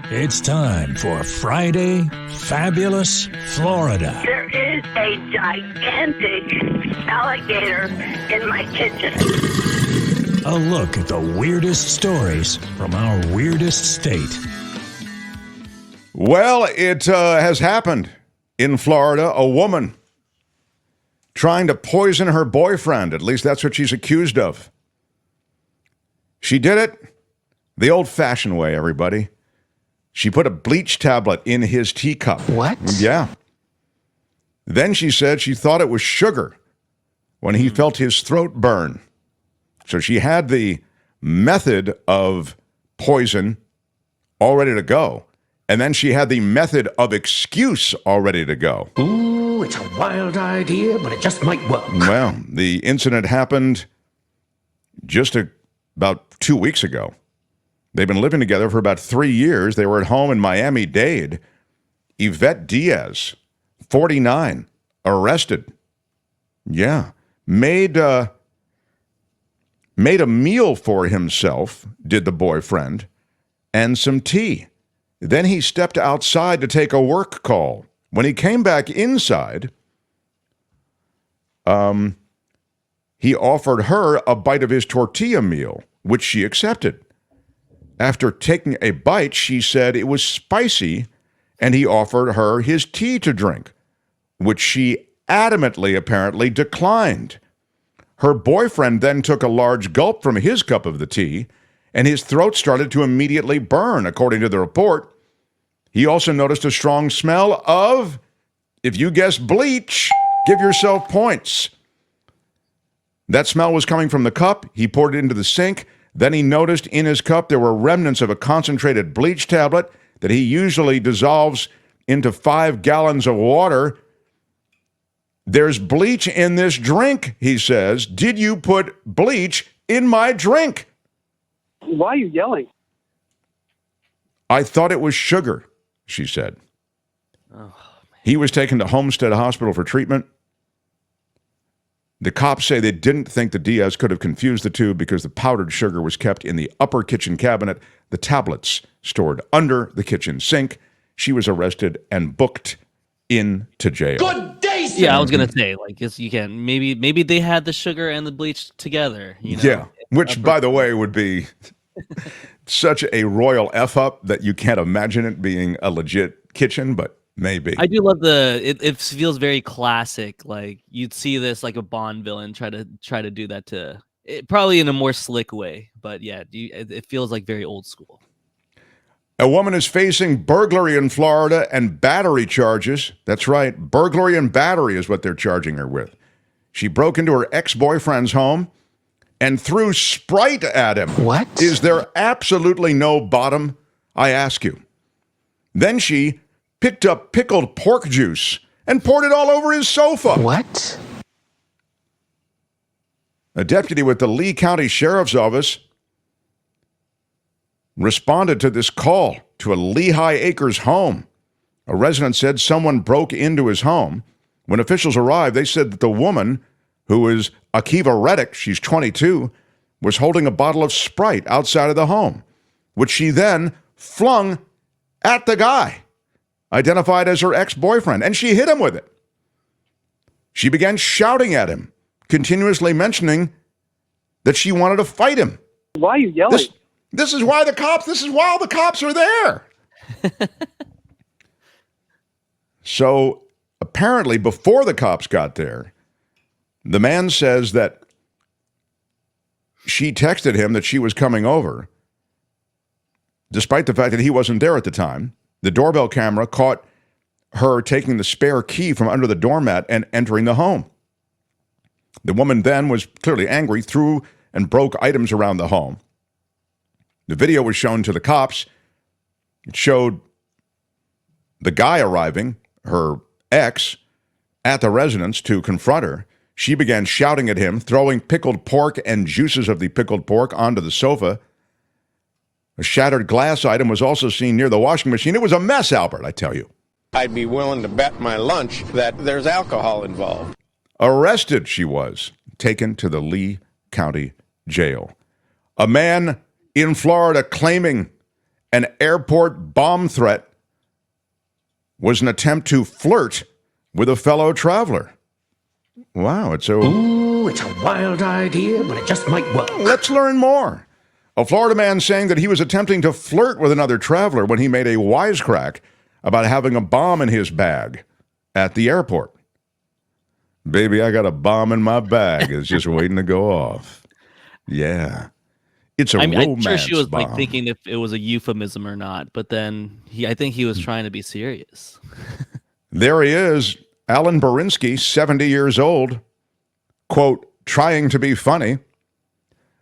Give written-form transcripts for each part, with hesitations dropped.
It's time for Friday Fabulous Florida. There is a gigantic alligator in my kitchen. A look at the weirdest stories from our weirdest state. Well, it has happened in Florida. A woman trying to poison her boyfriend. At least that's what she's accused of. She did it the old-fashioned way, everybody. She put a bleach tablet in his teacup. What? Yeah. Then she said she thought it was sugar when he felt his throat burn. So she had the method of poison all ready to go. And then she had the method of excuse all ready to go. Ooh, it's a wild idea, but it just might work. Well, the incident happened just about 2 weeks ago. They've been living together for about 3 years. They were at home in Miami-Dade. Yvette Diaz, 49, arrested. Yeah. Made a meal for himself, did the boyfriend, and some tea. Then he stepped outside to take a work call. When he came back inside, he offered her a bite of his tortilla meal, which she accepted. After taking a bite, she said it was spicy, and he offered her his tea to drink, which she adamantly, apparently, declined. Her boyfriend then took a large gulp from his cup of the tea, and his throat started to immediately burn, according to the report. He also noticed a strong smell of, if you guessed bleach, give yourself points. That smell was coming from the cup. He poured it into the sink. Then he noticed in his cup there were remnants of a concentrated bleach tablet that he usually dissolves into 5 gallons of water. There's bleach in this drink, he says. Did you put bleach in my drink? Why are you yelling? I thought it was sugar, she said. He was taken to Homestead Hospital for treatment. The cops say they didn't think the Diaz could have confused the two because the powdered sugar was kept in the upper kitchen cabinet, the tablets stored under the kitchen sink. She was arrested and booked into jail. Good day, sir. Yeah, I was gonna say, like, you can maybe they had the sugar and the bleach together. You know? Yeah, which, by the way, would be such a royal F up that you can't imagine it being a legit kitchen, but maybe. I do love it feels very classic. Like you'd see this like a Bond villain try to do that to it, probably in a more slick way. But yeah, it feels like very old school. A woman is facing burglary in Florida and battery charges. That's right. Burglary and battery is what they're charging her with. She broke into her ex-boyfriend's home and threw Sprite at him. What? Is there absolutely no bottom? I ask you. Then she picked up pickled pork juice and poured it all over his sofa. What? A deputy with the Lee County Sheriff's Office responded to this call to a Lehigh Acres home. A resident said someone broke into his home. When officials arrived, they said that the woman, who is Akiva Reddick, she's 22, was holding a bottle of Sprite outside of the home, which she then flung at the guy, identified as her ex-boyfriend, and she hit him with it. She began shouting at him, continuously mentioning that she wanted to fight him. Why are you yelling? This is why the cops are there. So apparently before the cops got there, the man says that she texted him that she was coming over, despite the fact that he wasn't there at the time. The doorbell camera caught her taking the spare key from under the doormat and entering the home. The woman then was clearly angry, threw and broke items around the home. The video was shown to the cops. It showed the guy arriving, her ex, at the residence to confront her. She began shouting at him, throwing pickled pork and juices of the pickled pork onto the sofa. A shattered glass item was also seen near the washing machine. It was a mess, Albert, I tell you. I'd be willing to bet my lunch that there's alcohol involved. Arrested, she was, taken to the Lee County Jail. A man in Florida claiming an airport bomb threat was an attempt to flirt with a fellow traveler. Wow, it's a... Ooh, it's a wild idea, but it just might work. Let's learn more. A Florida man saying that he was attempting to flirt with another traveler when he made a wisecrack about having a bomb in his bag at the airport. Baby, I got a bomb in my bag. It's just waiting to go off. Yeah. It's a romance I'm sure she was bomb. like thinking if it was a euphemism or not, but then I think he was trying to be serious. There he is, Alan Berinsky, 70 years old, quote, trying to be funny,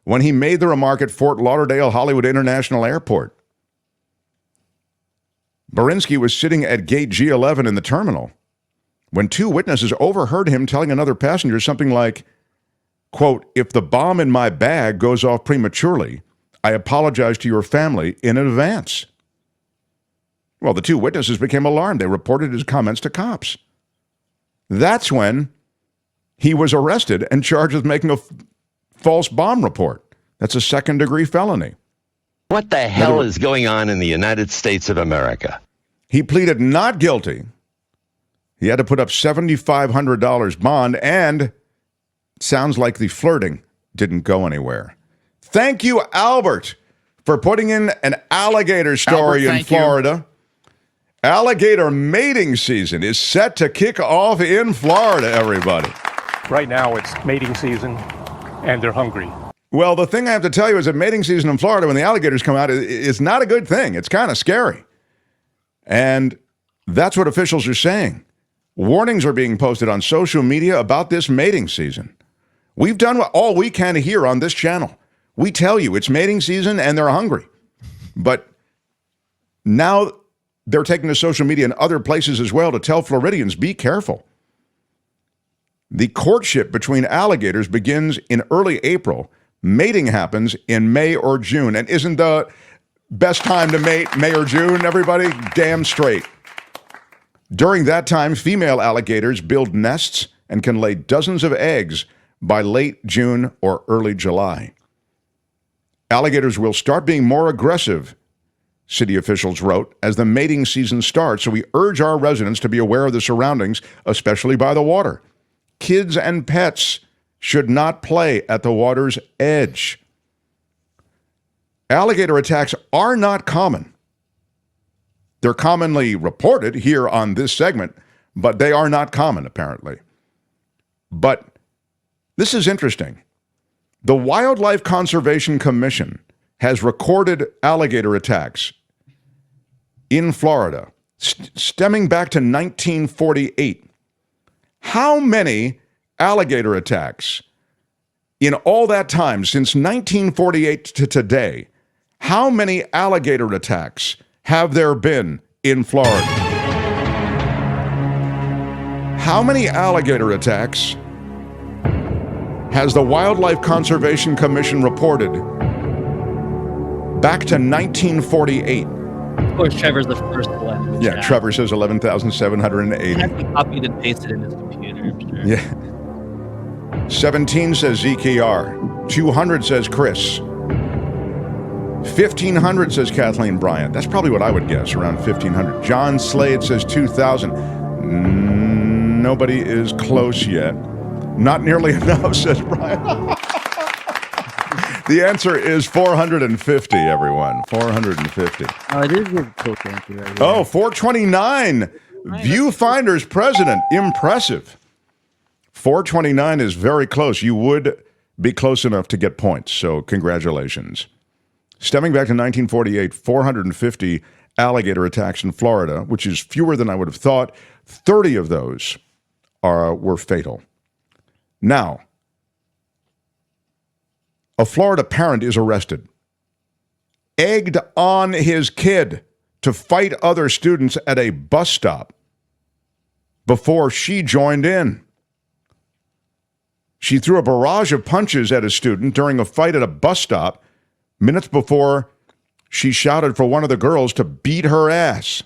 when he made the remark at Fort Lauderdale Hollywood International Airport. Berinsky was sitting at gate G11 in the terminal when two witnesses overheard him telling another passenger something like, quote, if the bomb in my bag goes off prematurely, I apologize to your family in advance. Well, the two witnesses became alarmed. They reported his comments to cops. That's when he was arrested and charged with making a false bomb report. That's a second-degree felony. What the hell is going on in the United States of America? He pleaded not guilty. He had to put up $7,500 bond, and sounds like the flirting didn't go anywhere. Thank you, Albert, for putting in an alligator story in Florida. Alligator mating season is set to kick off in Florida, everybody. Right now, it's mating season, and they're hungry. Well, the thing I have to tell you is that mating season in Florida, when the alligators come out, is not a good thing. It's kind of scary. And that's what officials are saying. Warnings are being posted on social media about this mating season. We've done all we can here on this channel. We tell you it's mating season and they're hungry. But now they're taking to social media and other places as well to tell Floridians, be careful. The courtship between alligators begins in early April. Mating happens in May or June. And isn't the best time to mate May or June, everybody? Damn straight. During that time, female alligators build nests and can lay dozens of eggs by late June or early July. Alligators will start being more aggressive, city officials wrote, as the mating season starts, so we urge our residents to be aware of the surroundings, especially by the water. Kids and pets should not play at the water's edge. Alligator attacks are not common. They're commonly reported here on this segment, but they are not common, apparently. But this is interesting. The Wildlife Conservation Commission has recorded alligator attacks in Florida, stemming back to 1948. How many alligator attacks in all that time, since 1948 to today, how many alligator attacks have there been in Florida? How many alligator attacks has the Wildlife Conservation Commission reported back to 1948? Of course, Trevor's the first one. Yeah, Trevor says 11,780. He copied and pasted in his computer, I'm sure. Yeah. 17 says ZKR. 200 says Chris. 1,500 says Kathleen Bryant. That's probably what I would guess, around 1,500. John Slade says 2,000. Nobody is close yet. Not nearly enough, says Brian. The answer is 450, everyone. 450. Oh, it is a cool answer right here. Oh, 429. Viewfinder's president. Impressive. 429 is very close. You would be close enough to get points, so congratulations. Stemming back to 1948, 450 alligator attacks in Florida, which is fewer than I would have thought. 30 of those were fatal. Now, a Florida parent is arrested, egged on his kid to fight other students at a bus stop before she joined in. She threw a barrage of punches at a student during a fight at a bus stop minutes before she shouted for one of the girls to beat her ass.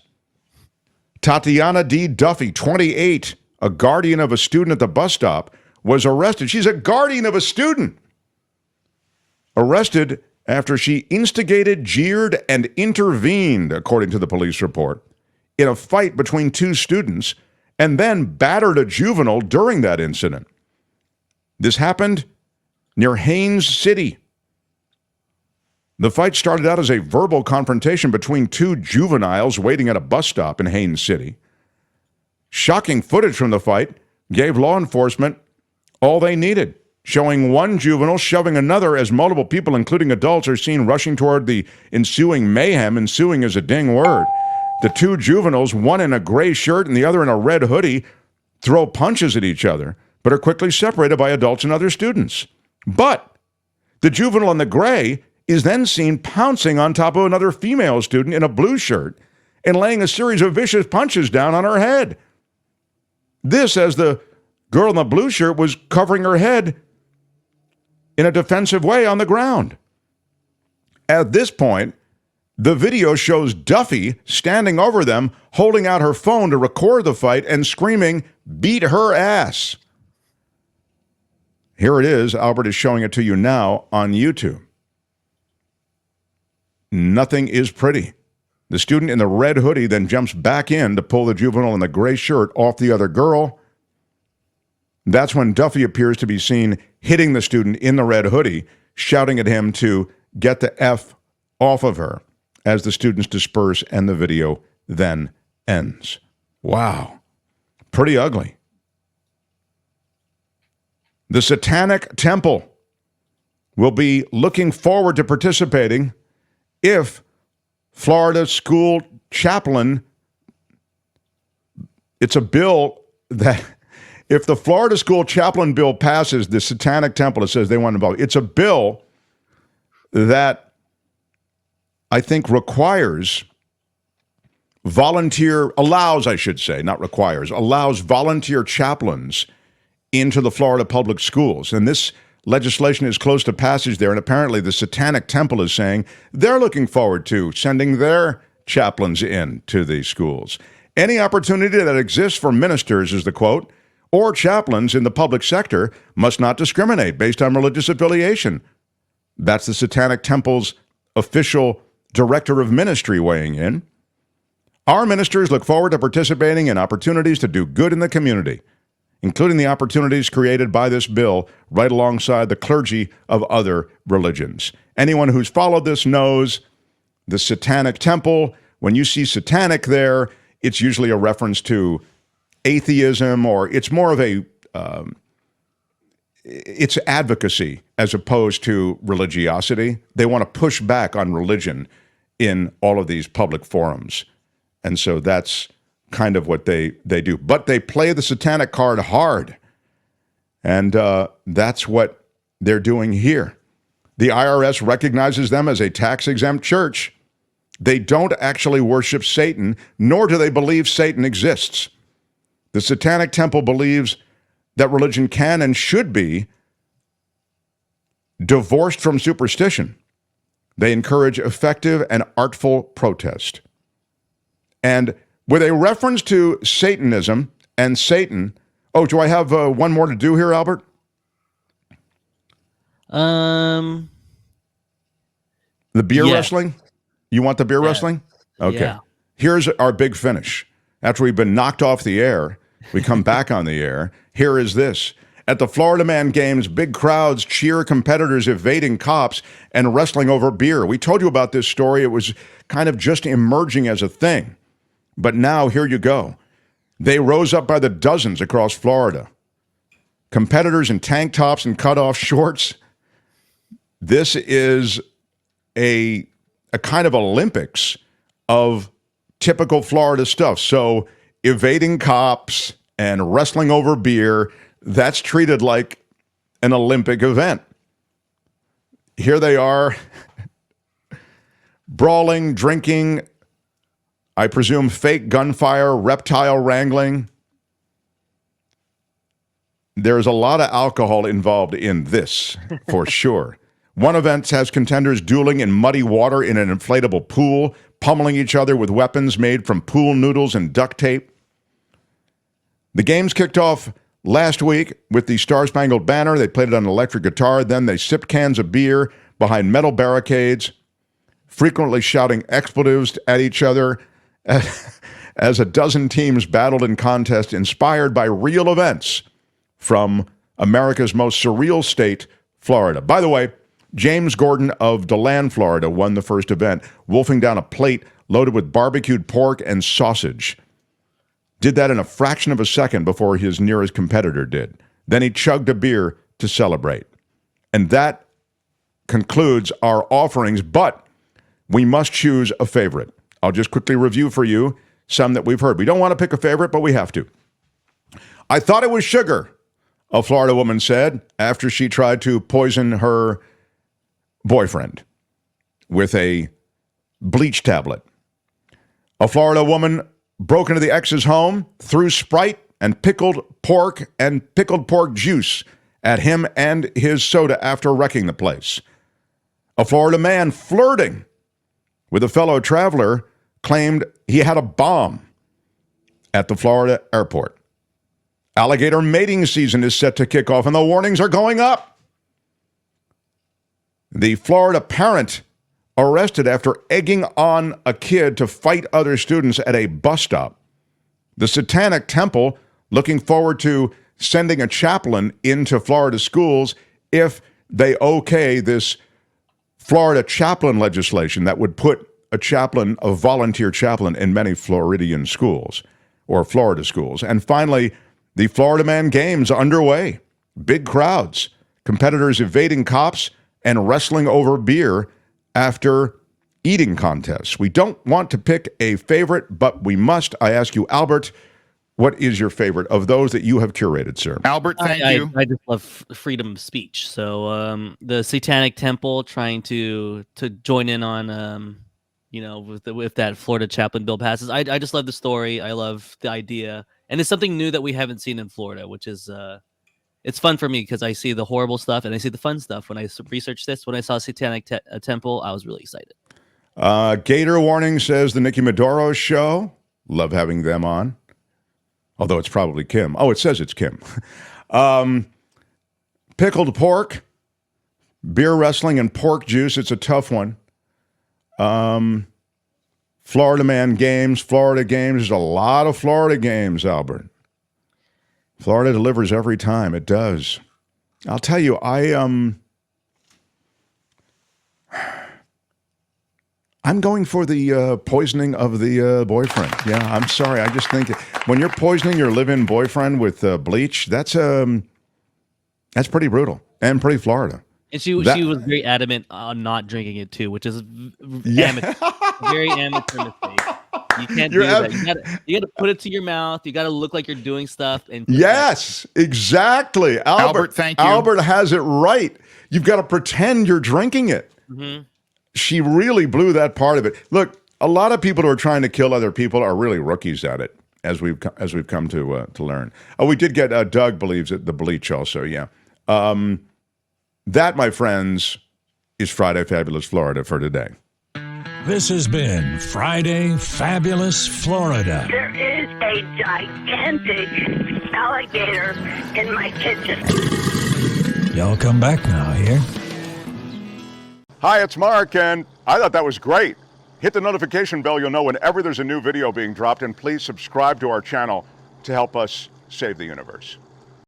Tatiana D. Duffy, 28, a guardian of a student at the bus stop, was arrested. She's a guardian of a student. Arrested after she instigated, jeered, and intervened, according to the police report, in a fight between two students and then battered a juvenile during that incident. This happened near Haines City. The fight started out as a verbal confrontation between two juveniles waiting at a bus stop in Haines City. Shocking footage from the fight gave law enforcement all they needed, showing one juvenile shoving another as multiple people, including adults, are seen rushing toward the ensuing mayhem. Ensuing is a ding word. The two juveniles, one in a gray shirt and the other in a red hoodie, throw punches at each other, but are quickly separated by adults and other students. But the juvenile in the gray is then seen pouncing on top of another female student in a blue shirt and laying a series of vicious punches down on her head. This as the girl in the blue shirt was covering her head in a defensive way on the ground. At this point, the video shows Duffy standing over them, holding out her phone to record the fight and screaming, "Beat her ass." Here it is. Albert is showing it to you now on YouTube. Nothing is pretty. The student in the red hoodie then jumps back in to pull the juvenile in the gray shirt off the other girl. That's when Duffy appears to be seen hitting the student in the red hoodie, shouting at him to get the F off of her as the students disperse and the video then ends. Wow. Pretty ugly. The Satanic Temple will be looking forward to participating if Florida school chaplain, it's a bill that if the Florida school chaplain bill passes, the Satanic Temple, it says they want to vote. It's a bill that I think allows volunteer chaplains into the Florida public schools. And this legislation is close to passage there, and apparently the Satanic Temple is saying they're looking forward to sending their chaplains in to the schools. Any opportunity that exists for ministers, is the quote, or chaplains in the public sector must not discriminate based on religious affiliation. That's the Satanic Temple's official director of ministry weighing in. Our ministers look forward to participating in opportunities to do good in the community, including the opportunities created by this bill right alongside the clergy of other religions. Anyone who's followed this knows the Satanic Temple, when you see satanic there, it's usually a reference to atheism, or it's more of a, it's advocacy as opposed to religiosity. They want to push back on religion in all of these public forums. And so that's kind of what they do. But they play the satanic card hard. And that's what they're doing here. The IRS recognizes them as a tax-exempt church. They don't actually worship Satan, nor do they believe Satan exists. The Satanic Temple believes that religion can and should be divorced from superstition. They encourage effective and artful protest. And with a reference to Satanism and Satan, do I have one more to do here, Albert? The beer wrestling? You want the beer wrestling? Okay. Yeah. Here's our big finish. After we've been knocked off the air, we come back on the air. Here is this. At the Florida Man Games, big crowds cheer competitors evading cops and wrestling over beer. We told you about this story. It was kind of just emerging as a thing. But now, here you go. They rose up by the dozens across Florida. Competitors in tank tops and cutoff shorts. This is a kind of Olympics of typical Florida stuff. So evading cops and wrestling over beer, that's treated like an Olympic event. Here they are, brawling, drinking, I presume fake gunfire, reptile wrangling. There's a lot of alcohol involved in this, for sure. One event has contenders dueling in muddy water in an inflatable pool, pummeling each other with weapons made from pool noodles and duct tape. The games kicked off last week with the Star Spangled Banner. They played it on an electric guitar. Then they sipped cans of beer, behind metal barricades, frequently shouting expletives at each other as a dozen teams battled in contest inspired by real events from America's most surreal state, Florida. By the way, James Gordon of DeLand, Florida, won the first event, wolfing down a plate loaded with barbecued pork and sausage. Did that in a fraction of a second before his nearest competitor did. Then he chugged a beer to celebrate. And that concludes our offerings, but we must choose a favorite. I'll just quickly review for you some that we've heard. We don't want to pick a favorite, but we have to. I thought it was sugar, a Florida woman said after she tried to poison her boyfriend with a bleach tablet. A Florida woman broke into the ex's home, threw Sprite and pickled pork juice at him and his soda after wrecking the place. A Florida man flirting with a fellow traveler claimed he had a bomb at the Florida airport. Alligator mating season is set to kick off, and the warnings are going up. The Florida parent arrested after egging on a kid to fight other students at a bus stop. The Satanic Temple looking forward to sending a chaplain into Florida schools if they okay this Florida chaplain legislation that would put a volunteer chaplain in many Floridian schools or Florida schools. And finally, the Florida Man Games underway. Big crowds, competitors evading cops and wrestling over beer after eating contests. We don't want to pick a favorite, but we must. I ask you, Albert, what is your favorite of those that you have curated, sir? Albert, thank you. I just love freedom of speech. So the Satanic Temple trying to join in on, if that Florida chaplain bill passes. I just love the story. I love the idea. And it's something new that we haven't seen in Florida, which is it's fun for me because I see the horrible stuff and I see the fun stuff. When I researched this, when I saw Satanic Temple, I was really excited. Gator Warning says the Nikki Maduro show. Love having them on. Although it's probably Kim. Oh, it says it's Kim. Pickled pork, beer wrestling, and pork juice. It's a tough one. Florida Man Games, Florida Games. There's a lot of Florida games, Albert. Florida delivers every time. It does. I'll tell you, I'm going for the poisoning of the boyfriend. Yeah, I'm sorry. I just think when you're poisoning your live-in boyfriend with bleach, that's pretty brutal and pretty Florida. And she was very adamant on not drinking it too, which is amateur, very amateur mistake. You can't do that. You got to put it to your mouth. You got to look like you're doing stuff. And yes, exactly. Albert, thank you. Albert has it right. You've got to pretend you're drinking it. Mm-hmm. She really blew that part of it. Look, a lot of people who are trying to kill other people are really rookies at it, as we've come to learn. Oh, we did get Doug believes it, the bleach also. Yeah, that, my friends, is Friday Fabulous Florida for today. This has been Friday Fabulous Florida. There is a gigantic alligator in my kitchen. Y'all come back now here. Hi, it's Mark, and I thought that was great. Hit the notification bell. You'll know whenever there's a new video being dropped, and please subscribe to our channel to help us save the universe.